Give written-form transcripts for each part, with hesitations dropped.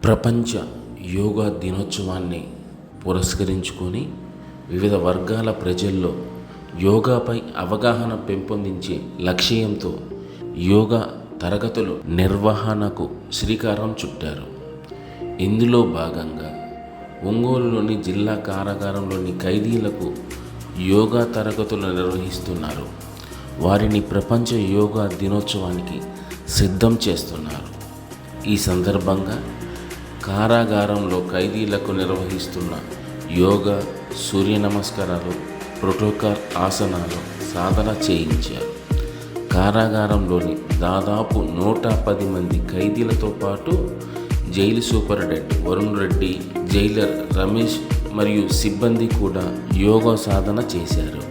ప్రపంచ యోగా దినోత్సవాన్ని పురస్కరించుకొని వివిధ వర్గాల ప్రజల్లో యోగాపై అవగాహన పెంపొందించే లక్ష్యంతో యోగా తరగతులు నిర్వహణకు శ్రీకారం చుట్టారు. ఇందులో భాగంగా ఒంగోలులోని జిల్లా కారాగారంలోని ఖైదీలకు యోగా తరగతులు నిర్వహిస్తున్నారు. వారిని ప్రపంచ యోగా దినోత్సవానికి సిద్ధం చేస్తున్నారు. ఈ సందర్భంగా కారాగారంలో ఖైదీలకు నిర్వహిస్తున్న యోగా, సూర్య నమస్కారాలు, ప్రోటోకాల్ ఆసనాలు సాధన చేయించారు. కారాగారంలోని దాదాపు 110 మంది ఖైదీలతో పాటు jail superintendent Varun Reddy, Jailer Ramesh మరియు సిబ్బంది కూడా యోగా సాధన చేశారు.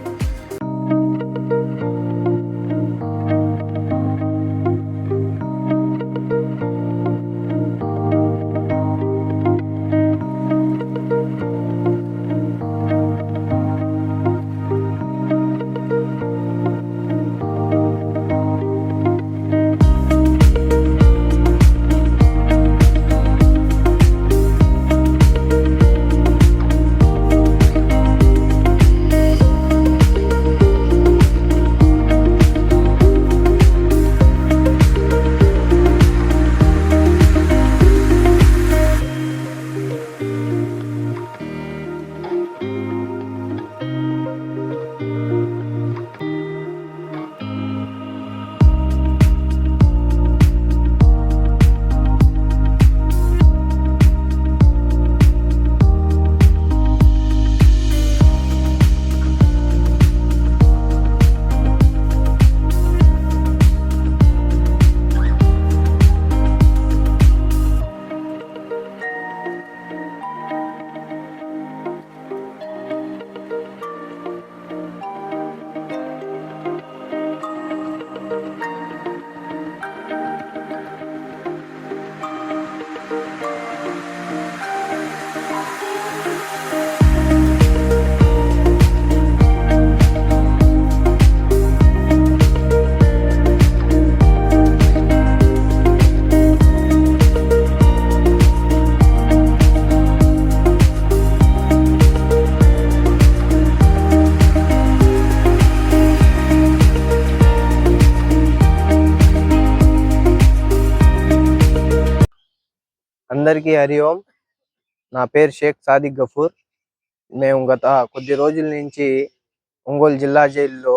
అందరికీ హరి ఓం. నా పేరు షేక్ సాదిక్ గఫూర్. మేము గత కొద్ది రోజుల నుంచి ఒంగోలు జిల్లా జైల్లో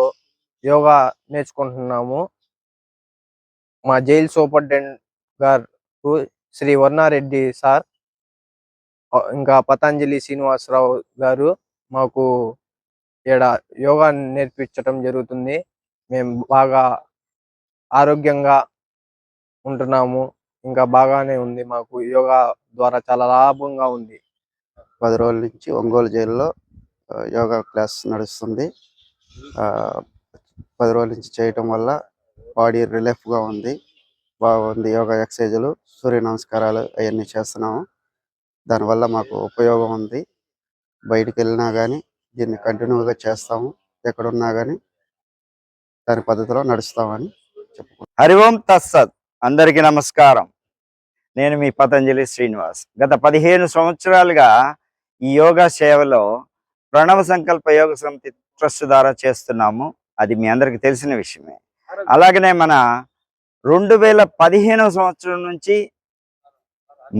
యోగా నేర్చుకుంటున్నాము. మా జైలు సూపరింటెండెంట్ గారు శ్రీ వర్ణారెడ్డి సార్, ఇంకా పతంజలి శ్రీనివాసరావు గారు మాకు ఇక్కడ యోగా నేర్పించడం జరుగుతుంది. మేము బాగా ఆరోగ్యంగా ఉంటున్నాము. ఇంకా బాగానే ఉంది. మాకు యోగా ద్వారా చాలా లాభంగా ఉంది. 10 రోజుల నుంచి ఒంగోలు జైల్లో యోగా క్లాస్ నడుస్తుంది. 10 రోజుల నుంచి చేయటం వల్ల బాడీ రిలీఫ్గా ఉంది, బాగుంది. యోగా ఎక్సర్సైజులు, సూర్య నమస్కారాలు అవన్నీ చేస్తున్నాము. దానివల్ల మాకు ఉపయోగం ఉంది. బయటికి వెళ్ళినా కానీ దీన్ని కంటిన్యూగా చేస్తాము. ఎక్కడున్నా కానీ దాని పద్ధతిలో నడుస్తామని చెప్పుకుంటాం. హరి ఓం తత్సత్. అందరికీ నమస్కారం. నేను మీ పతంజలి శ్రీనివాస్. గత 15 సంవత్సరాలుగా ఈ యోగా సేవలో ప్రణవ సంకల్ప యోగ సమితి ట్రస్ట్ ద్వారా చేస్తున్నాము. అది మీ అందరికి తెలిసిన విషయమే. అలాగనే మన 2015 సంవత్సరం నుంచి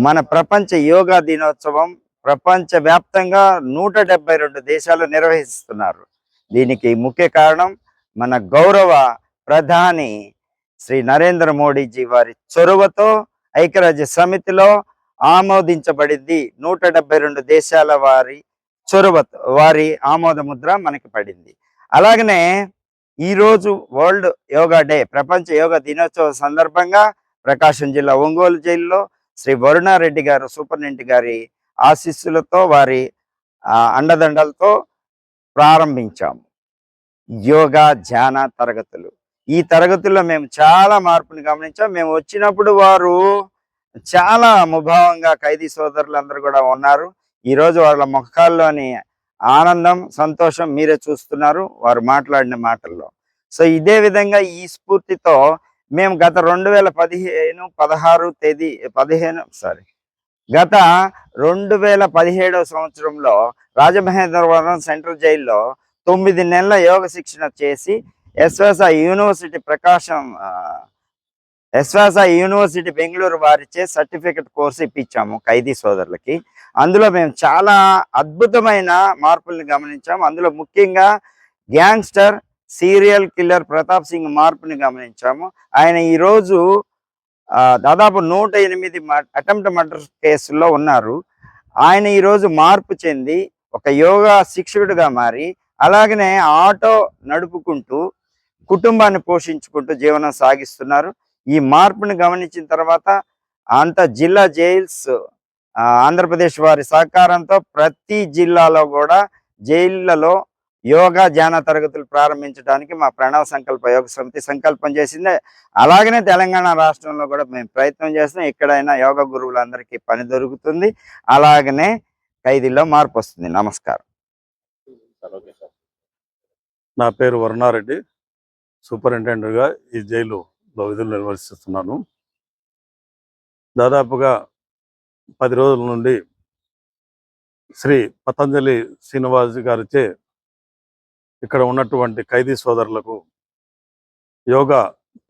మన ప్రపంచ యోగా దినోత్సవం ప్రపంచ వ్యాప్తంగా 172 దేశాలు నిర్వహిస్తున్నారు. దీనికి ముఖ్య కారణం మన గౌరవ ప్రధాని శ్రీ నరేంద్ర మోడీజీ వారి చొరవతో ఐక్యరాజ్య సమితిలో ఆమోదించబడింది. 172 దేశాల వారి చొరవతో వారి ఆమోద ముద్ర మనకి పడింది. అలాగనే ఈరోజు వరల్డ్ యోగా డే, ప్రపంచ యోగా దినోత్సవ సందర్భంగా ప్రకాశం జిల్లా ఒంగోలు జైల్లో శ్రీ వరుణారెడ్డి గారు సూపరింటెండెంట్ గారి ఆశీస్సులతో, వారి అండదండలతో ప్రారంభించాము యోగా ధ్యాన తరగతులు. ఈ తరగతుల్లో మేము చాలా మార్పుని గమనించాం. మేము వచ్చినప్పుడు వారు చాలా ముభావంగా ఖైదీ సోదరులందరూ కూడా ఉన్నారు. ఈరోజు వాళ్ళ ముఖాల్లోని ఆనందం, సంతోషం మీరే చూస్తున్నారు వారు మాట్లాడిన మాటల్లో. సో ఇదే విధంగా ఈ స్ఫూర్తితో మేము గత 2015 గత 2017 సంవత్సరంలో రాజమహేంద్రవరం సెంట్రల్ జైల్లో 9 నెలల యోగ శిక్షణ చేసి ఎస్వాసా యూనివర్సిటీ బెంగళూరు వారిచే సర్టిఫికెట్ కోర్సు ఇప్పించాము ఖైదీ సోదరులకి. అందులో మేము చాలా అద్భుతమైన మార్పుల్ని గమనించాము. అందులో ముఖ్యంగా gangster serial killer Pratap Singh మార్పుని గమనించాము. ఆయన ఈరోజు దాదాపు 108 అటెంప్ట్ మర్డర్ కేసుల్లో ఉన్నారు. ఆయన ఈరోజు మార్పు చెంది ఒక యోగా శిక్షకుడిగా మారి అలాగనే ఆటో నడుపుకుంటూ కుటుంబాన్ని పోషించుకుంటూ జీవనం సాగిస్తున్నారు. ఈ మార్పుని గమనించిన తర్వాత జిల్లా జైల్స్ ఆంధ్రప్రదేశ్ వారి సహకారంతో ప్రతి జిల్లాలో కూడా జైళ్లలో యోగా ధ్యాన తరగతులు ప్రారంభించడానికి మా ప్రణవ సంకల్ప యోగ సమితి సంకల్పం చేసింది. అలాగనే తెలంగాణ రాష్ట్రంలో కూడా మేము ప్రయత్నం చేస్తున్నాం. ఎక్కడైనా యోగా గురువులందరికీ పని దొరుకుతుంది, అలాగనే ఖైదీల్లో మార్పు వస్తుంది. నమస్కారం. నా పేరు వరుణారెడ్డి, సూపరింటెండెంట్గా ఈ జైలులో విధులు నిర్వహిస్తున్నాను. దాదాపుగా 10 రోజుల నుండి శ్రీ పతంజలి శ్రీనివాస్ గారిచే ఇక్కడ ఉన్నటువంటి ఖైదీ సోదరులకు యోగా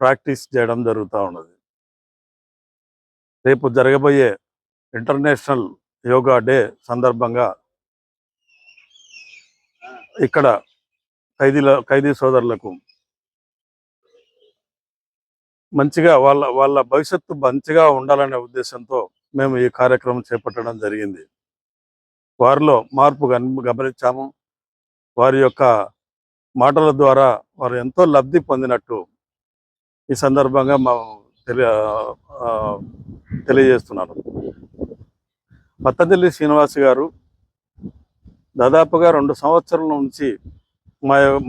ప్రాక్టీస్ చేయడం జరుగుతూ ఉన్నది. రేపు జరగబోయే ఇంటర్నేషనల్ యోగా డే సందర్భంగా ఇక్కడ ఖైదీ సోదరులకు మంచిగా వాళ్ళ భవిష్యత్తు మంచిగా ఉండాలనే ఉద్దేశంతో మేము ఈ కార్యక్రమం చేపట్టడం జరిగింది. వారిలో మార్పు గమనించాము. వారి యొక్క మాటల ద్వారా వారు ఎంతో లబ్ధి పొందినట్టు ఈ సందర్భంగా తెలియజేస్తున్నాను. పతంజలి శ్రీనివాస్ గారు దాదాపుగా 2 సంవత్సరాల నుంచి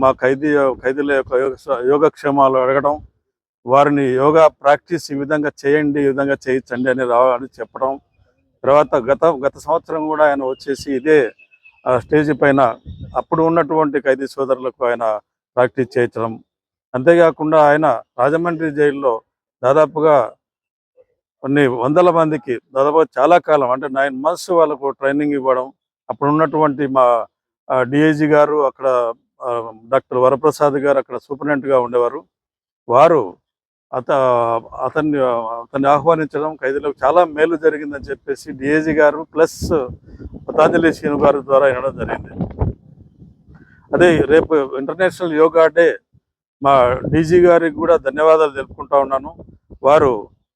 మా ఖైదీల యొక్క యోగక్షేమాలు అడగడం, వారిని యోగా ప్రాక్టీస్ ఈ విధంగా చేయండి, ఈ విధంగా చేయించండి అని చెప్పడం. తర్వాత గత సంవత్సరం కూడా ఆయన వచ్చేసి ఇదే స్టేజ్ పైన అప్పుడు ఉన్నటువంటి ఖైదీ సోదరులకు ఆయన ప్రాక్టీస్ చేయించడం. అంతేకాకుండా ఆయన రాజమండ్రి జైల్లో దాదాపుగా కొన్ని వందల మందికి దాదాపు చాలా కాలం అంటే 9 months వాళ్ళకు ట్రైనింగ్ ఇవ్వడం. అప్పుడు ఉన్నటువంటి మా డిఐజీ గారు, అక్కడ డాక్టర్ వరప్రసాద్ గారు అక్కడ సూపరింటెండెంట్గా ఉండేవారు. వారు అతన్ని ఆహ్వానించడం ఖైదీలకు చాలా మేలు జరిగిందని చెప్పేసి డిఐజీ గారు ప్లస్ పతంజలి శ్రీను గారి ద్వారా వినడం జరిగింది. అదే రేపు ఇంటర్నేషనల్ యోగా డే మా డీజీ గారికి కూడా ధన్యవాదాలు తెలుపుకుంటా ఉన్నాను. వారు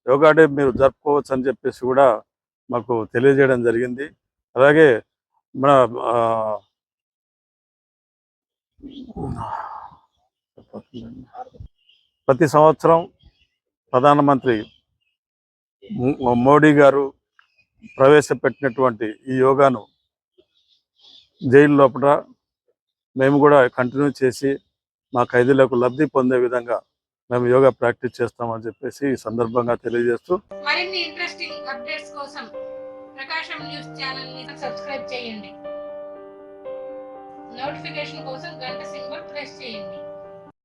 యోగా డే మీరు జరుపుకోవచ్చు అని చెప్పేసి కూడా మాకు తెలియజేయడం జరిగింది. అలాగే మన ప్రతి సంవత్సరం ప్రధానమంత్రి మోడీ గారు ప్రవేశపెట్టినటువంటి ఈ యోగాను జైలు లోపల మేము కూడా కంటిన్యూ చేసి మా ఖైదీలకు లబ్ధి పొందే విధంగా మేము యోగా ప్రాక్టీస్ చేస్తామని చెప్పేసి ఈ సందర్భంగా తెలియజేస్తూ మరిన్ని ఇంట్రెస్టింగ్ అప్డేట్స్ కోసం ప్రకాశం న్యూస్ ఛానల్ ని సబ్స్క్రైబ్ చేయండి. నోటిఫికేషన్ కోసం గంట సింబల్ ప్రెస్ చేయండి.